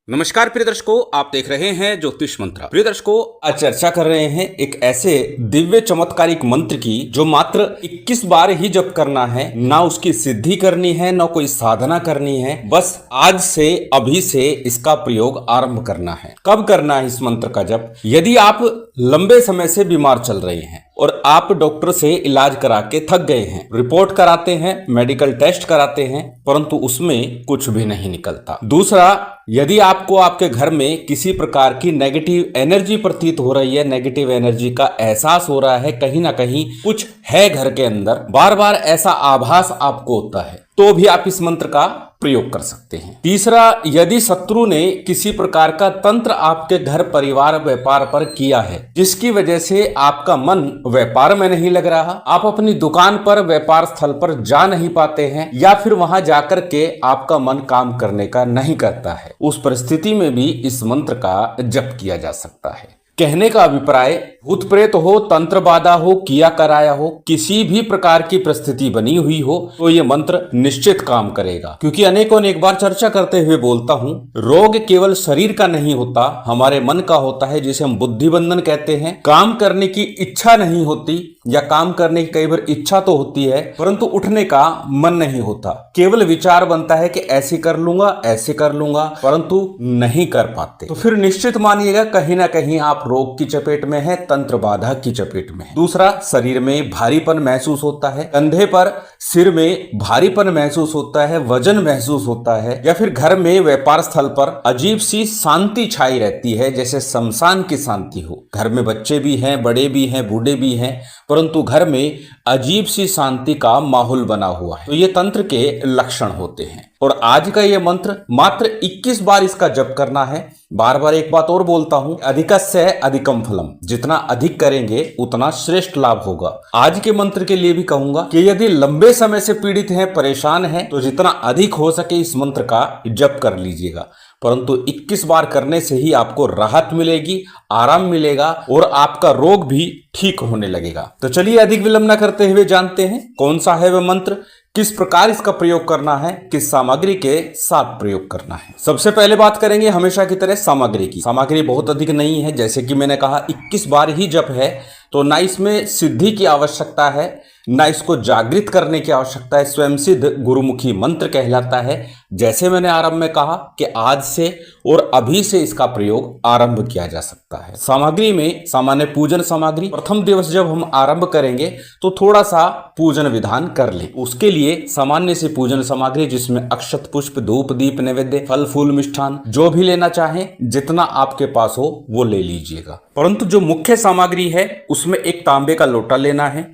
नमस्कार प्रिय दर्शकों, आप देख रहे हैं ज्योतिष मंत्र। प्रिय दर्शकों, आज चर्चा कर रहे हैं एक ऐसे दिव्य चमत्कारिक मंत्र की जो मात्र 21 बार ही जप करना है। ना उसकी सिद्धि करनी है, ना कोई साधना करनी है, बस आज से अभी से इसका प्रयोग आरंभ करना है। कब करना है इस मंत्र का जप? यदि आप लंबे समय से बीमार चल रहे हैं और आप डॉक्टर से इलाज करा के थक गए हैं, रिपोर्ट कराते हैं, मेडिकल टेस्ट कराते हैं, परंतु उसमें कुछ भी नहीं निकलता। दूसरा, यदि आपको आपके घर में किसी प्रकार की नेगेटिव एनर्जी प्रतीत हो रही है, नेगेटिव एनर्जी का एहसास हो रहा है, कहीं ना कहीं कुछ है घर के अंदर, बार बार ऐसा आभास आपको होता है, तो भी आप इस मंत्र का प्रयोग कर सकते हैं। तीसरा, यदि शत्रु ने किसी प्रकार का तंत्र आपके घर परिवार व्यापार पर किया है, जिसकी वजह से आपका मन व्यापार में नहीं लग रहा, आप अपनी दुकान पर व्यापार स्थल पर जा नहीं पाते हैं, या फिर वहां जाकर के आपका मन काम करने का नहीं करता है, उस परिस्थिति में भी इस मंत्र का जप किया जा सकता है। कहने का अभिप्राय, भूत प्रेत हो, तंत्र बाधा हो, किया कराया हो, किसी भी प्रकार की परिस्थिति बनी हुई हो, तो ये मंत्र निश्चित काम करेगा। क्योंकि अनेकों ने एक बार चर्चा करते हुए बोलता हूं, रोग केवल शरीर का नहीं होता, हमारे मन का होता है, जिसे हम बुद्धि बंधन कहते हैं। काम करने की इच्छा नहीं होती, या काम करने की कई बार इच्छा तो होती है, परंतु उठने का मन नहीं होता। केवल विचार बनता है कि ऐसे कर लूंगा, ऐसे कर लूंगा, परंतु नहीं कर पाते। तो फिर निश्चित मानिएगा कहीं ना कहीं आप रोग की चपेट में है, तंत्र बाधा की चपेट में है। दूसरा, शरीर में भारीपन महसूस होता है, कंधे पर, सिर में भारीपन महसूस होता है, वजन महसूस होता है, या फिर घर में व्यापार स्थल पर अजीब सी शांति छाई रहती है, जैसे शमशान की शांति हो। घर में बच्चे भी हैं, बड़े भी हैं, बूढ़े भी हैं, परंतु घर में अजीब सी शांति का माहौल बना हुआ है, तो ये तंत्र के लक्षण होते हैं। और आज का ये मंत्र मात्र 21 बार इसका जप करना है। बार बार एक बात और बोलता हूं, अधिकस्य अधिकम फलम, जितना अधिक करेंगे उतना श्रेष्ठ लाभ होगा। आज के मंत्र के लिए भी कहूंगा कि यदि लंबे समय से पीड़ित हैं, परेशान हैं, तो जितना अधिक हो सके इस मंत्र का जप कर लीजिएगा। परंतु 21 बार करने से ही आपको राहत मिलेगी, आराम मिलेगा और आपका रोग भी ठीक होने लगेगा। तो चलिए अधिक विलंब न करते हुए जानते हैं कौन सा है वह मंत्र, किस प्रकार इसका प्रयोग करना है, किस सामग्री के साथ प्रयोग करना है। सबसे पहले बात करेंगे हमेशा की तरह सामग्री की। सामग्री बहुत अधिक नहीं है, जैसे कि मैंने कहा 21 बार ही जप है, तो ना इसमें सिद्धि की आवश्यकता है, ना इसको जागृत करने की आवश्यकता है। स्वयं सिद्ध गुरुमुखी मंत्र कहलाता है। जैसे मैंने आरंभ में कहा कि आज से और अभी से इसका प्रयोग आरंभ किया जा सकता है। सामग्री में सामान्य पूजन सामग्री, प्रथम दिवस जब हम आरंभ करेंगे तो थोड़ा सा पूजन विधान कर ले। उसके लिए सामान्य से पूजन सामग्री, जिसमें अक्षत, पुष्प, धूप, दीप, नैवेद्य, फल, फूल, मिष्ठान, जो भी लेना चाहें, जितना आपके पास हो वो ले लीजिएगा। परंतु जो मुख्य सामग्री है उसमें एक तांबे का लोटा लेना है,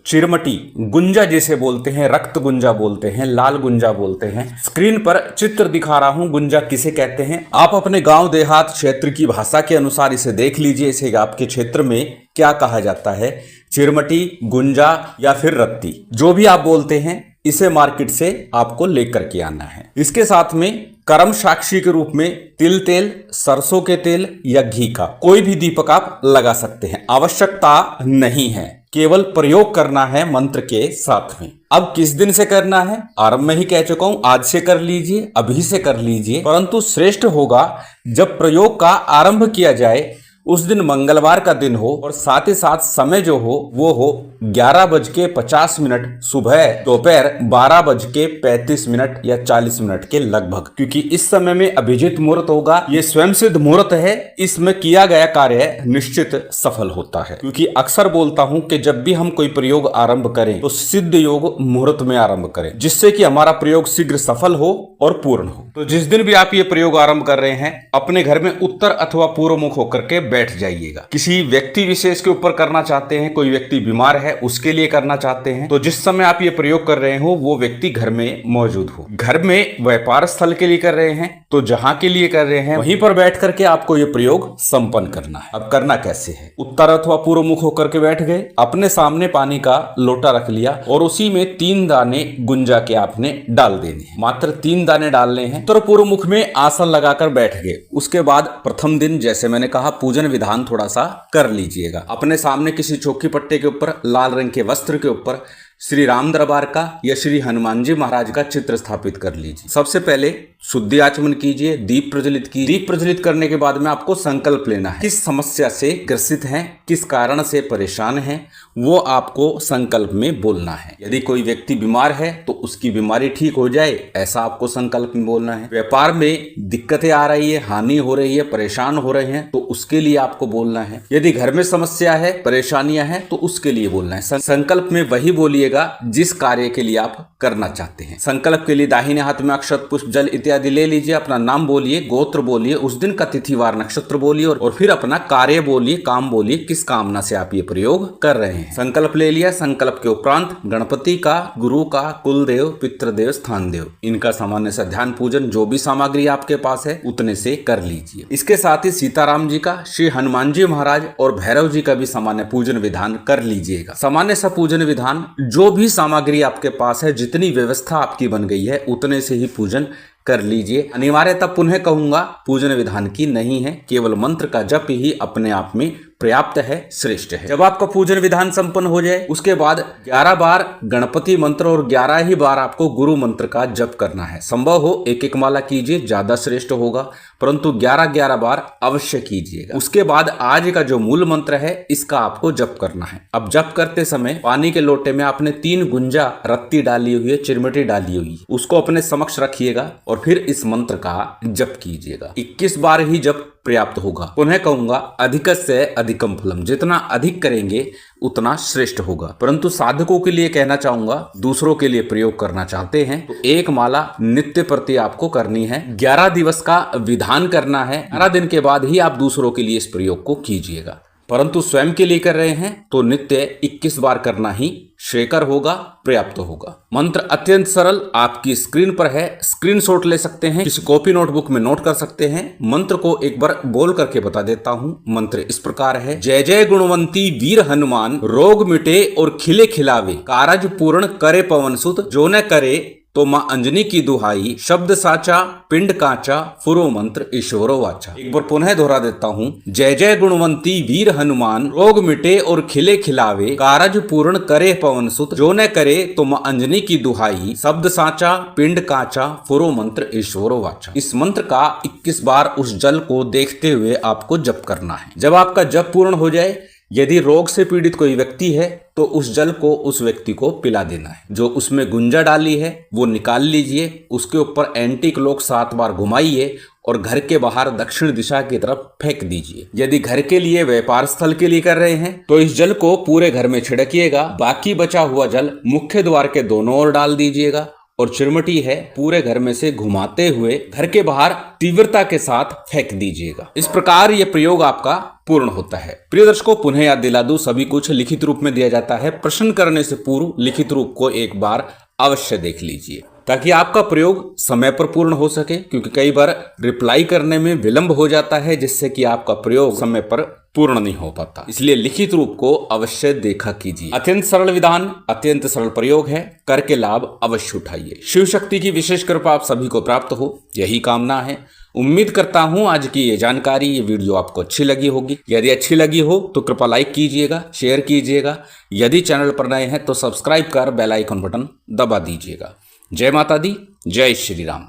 चिरमटी, गुंजा जिसे बोलते हैं, रक्त गुंजा बोलते हैं, लाल गुंजा बोलते हैं। स्क्रीन पर चित्र दिखा रहा हूं, गुंजा किसे कहते हैं। आप अपने गांव देहात क्षेत्र की भाषा के अनुसार इसे देख लीजिए, इसे आपके क्षेत्र में क्या कहा जाता है, चिरमटी, गुंजा या फिर रत्ती, जो भी आप बोलते हैं, इसे मार्केट से आपको लेकर के आना है। इसके साथ में कर्म साक्षी के रूप में तिल तेल, सरसों के तेल या घी का कोई भी दीपक आप लगा सकते हैं। आवश्यकता नहीं है, केवल प्रयोग करना है मंत्र के साथ में। अब किस दिन से करना है, आरंभ में ही कह चुका हूं, आज से कर लीजिए, अभी से कर लीजिए, परंतु श्रेष्ठ होगा जब प्रयोग का आरंभ किया जाए उस दिन मंगलवार का दिन हो, और साथ ही साथ समय जो हो वो हो 11:50 सुबह, दोपहर 12:35 या 40 मिनट के लगभग, क्योंकि इस समय में अभिजीत मुहूर्त होगा। ये स्वयं सिद्ध मुहूर्त है, इसमें किया गया कार्य निश्चित सफल होता है। क्योंकि अक्सर बोलता हूं कि जब भी हम कोई प्रयोग आरंभ करें तो सिद्ध योग मुहूर्त में आरंभ करें, जिससे कि हमारा प्रयोग शीघ्र सफल हो और पूर्ण हो। तो जिस दिन भी आप ये प्रयोग आरंभ कर रहे हैं, अपने घर में उत्तर अथवा पूर्व मुख होकर के बैठ जाइएगा। किसी व्यक्ति विशेष के ऊपर करना चाहते हैं, कोई व्यक्ति बीमार है उसके लिए करना चाहते हैं, तो जिस समय आप ये प्रयोग कर रहे हो वो व्यक्ति घर में मौजूद हो। घर में व्यापार स्थल के लिए कर रहे हैं तो जहां के लिए कर रहे हैं वहीं पर बैठ करके आपको ये प्रयोग संपन्न करना है। अब करना कैसे है, उत्तर अथवा पूर्व मुख होकर के बैठ गए, अपने सामने पानी का लोटा रख लिया और उसी में 3 दाने गुंजा के आपने डाल देने हैं। मात्र 3 दाने डालने हैं। उत्तर पूर्व मुख में आसन लगाकर बैठ गए। उसके बाद प्रथम दिन जैसे मैंने कहा पूजन विधान थोड़ा सा कर लीजिएगा। अपने सामने किसी चौकी पट्टे के ऊपर, लाल रंग के वस्त्र के ऊपर श्री राम दरबार का या श्री हनुमान जी महाराज का चित्र स्थापित कर लीजिए। सबसे पहले शुद्धि आचमन कीजिए, दीप प्रज्वलित कीजिए। दीप प्रज्वलित करने के बाद में आपको संकल्प लेना है। किस समस्या से ग्रसित हैं, किस कारण से परेशान हैं, वो आपको संकल्प में बोलना है। यदि कोई व्यक्ति बीमार है तो उसकी बीमारी ठीक हो जाए, ऐसा आपको संकल्प में बोलना है। व्यापार में दिक्कतें आ रही है, हानि हो रही है, परेशान हो रहे हैं, तो उसके लिए आपको बोलना है। यदि घर में समस्या है, परेशानियां हैं, तो उसके लिए बोलना है। संकल्प में वही बोलिएगा जिस कार्य के लिए आप करना चाहते हैं। संकल्प के लिए दाहिने हाथ में अक्षत, पुष्प, जल इत्यादि ले लीजिए। अपना नाम बोलिए, गोत्र बोलिए, उस दिन का तिथिवार नक्षत्र बोलिए और फिर अपना कार्य बोलिए, काम बोलिए, किस कामना से आप ये प्रयोग कर रहे हैं। संकल्प ले लिया। संकल्प के उपरांत गणपति का, गुरु का, कुलदेव, पितृदेव, स्थान देव, इनका सामान्य सा ध्यान पूजन, जो भी सामग्री आपके पास है उतने से कर लीजिए। इसके साथ ही सीताराम जी का, श्री हनुमान जी महाराज और भैरव जी का भी सामान्य पूजन विधान कर लीजिएगा। सामान्य सा पूजन विधान, जो भी सामग्री आपके पास है, जितनी व्यवस्था आपकी बन गई है, उतने से ही पूजन कर लीजिए। अनिवार्यता पुनः कहूंगा पूजन विधान की नहीं है, केवल मंत्र का जप ही अपने आप में पर्याप्त है, श्रेष्ठ है। जब आपका पूजन विधान संपन्न हो जाए, उसके बाद 11 बार गणपति मंत्र और 11 ही बार आपको गुरु मंत्र का जप करना है। संभव हो एक एक माला कीजिए, ज्यादा श्रेष्ठ होगा, परंतु 11-11 बार अवश्य कीजिएगा। उसके बाद आज का जो मूल मंत्र है, इसका आपको जप करना है। अब जप करते समय पानी के लोटे में आपने 3 गुंजा रत्ती डाली हुई है, चिरमिटी डाली हुई है, उसको अपने समक्ष रखिएगा और फिर इस मंत्र का जप कीजिएगा। 21 बार ही जप पर्याप्त होगा। पुनः कहूंगा अधिकस्य अधिकम फलम, जितना अधिक करेंगे उतना श्रेष्ठ होगा। परंतु साधकों के लिए कहना चाहूंगा, दूसरों के लिए प्रयोग करना चाहते हैं तो एक माला नित्य प्रति आपको करनी है। 11 दिवस का विधान करना है। 11 दिन के बाद ही आप दूसरों के लिए इस प्रयोग को कीजिएगा। परंतु स्वयं के लिए कर रहे हैं तो नित्य 21 बार करना ही शेखर होगा, पर्याप्त होगा। मंत्र अत्यंत सरल, आपकी स्क्रीन पर है, स्क्रीनशॉट ले सकते हैं, किसी कॉपी नोटबुक में नोट कर सकते हैं। मंत्र को एक बार बोल करके बता देता हूं। मंत्र इस प्रकार है: जय जय गुणवंती वीर हनुमान, रोग मिटे और खिले खिलावे, कारज पूर्ण करे पवन सुत, जो न करे तो मां अंजनी की दुहाई, शब्द साचा पिंड काचा, फुरो मंत्र ईश्वरो वाचा। एक बार पुनः दोहरा देता हूं। जय जय गुणवंती वीर हनुमान, रोग मिटे और खिले खिलावे, कारज पूर्ण करे पवन सुत, जो न करे तो मां अंजनी की दुहाई, शब्द साचा पिंड काचा, फुरो मंत्र ईश्वरो वाचा। इस मंत्र का 21 बार उस जल को देखते हुए आपको जप करना है। जब आपका जप पूर्ण हो जाए, यदि रोग से पीड़ित कोई व्यक्ति है तो उस जल को उस व्यक्ति को पिला देना है। जो उसमें गुंजा डाली है वो निकाल लीजिए, उसके ऊपर एंटी क्लॉक 7 बार घुमाइए और घर के बाहर दक्षिण दिशा की तरफ फेंक दीजिए। यदि घर के लिए, व्यापार स्थल के लिए कर रहे हैं तो इस जल को पूरे घर में छिड़किएगा। बाकी बचा हुआ जल मुख्य द्वार के दोनों ओर डाल दीजिएगा और चिरमटी है पूरे घर में से घुमाते हुए घर के बाहर तीव्रता के साथ फेंक दीजिएगा। इस प्रकार यह प्रयोग आपका पूर्ण होता है। प्रिय दर्शकों, पुनः याद दिला दूं, सभी कुछ लिखित रूप में दिया जाता है। प्रश्न करने से पूर्व लिखित रूप को एक बार अवश्य देख लीजिए ताकि आपका प्रयोग समय पर पूर्ण हो सके, क्योंकि कई बार रिप्लाई करने में विलंब हो जाता है जिससे कि आपका प्रयोग समय पर पूर्ण नहीं हो पाता। इसलिए लिखित रूप को अवश्य देखा कीजिए। अत्यंत सरल विधान, अत्यंत सरल प्रयोग है, करके लाभ अवश्य उठाइए। शिव शक्ति की विशेष कृपा आप सभी को प्राप्त हो, यही कामना है। उम्मीद करता हूं आज की ये जानकारी, ये वीडियो आपको अच्छी लगी होगी। यदि अच्छी लगी हो तो कृपया लाइक कीजिएगा, शेयर कीजिएगा। यदि चैनल पर नए हैं तो सब्सक्राइब कर बेल आइकन बटन दबा दीजिएगा। जय माता दी, जय श्री राम।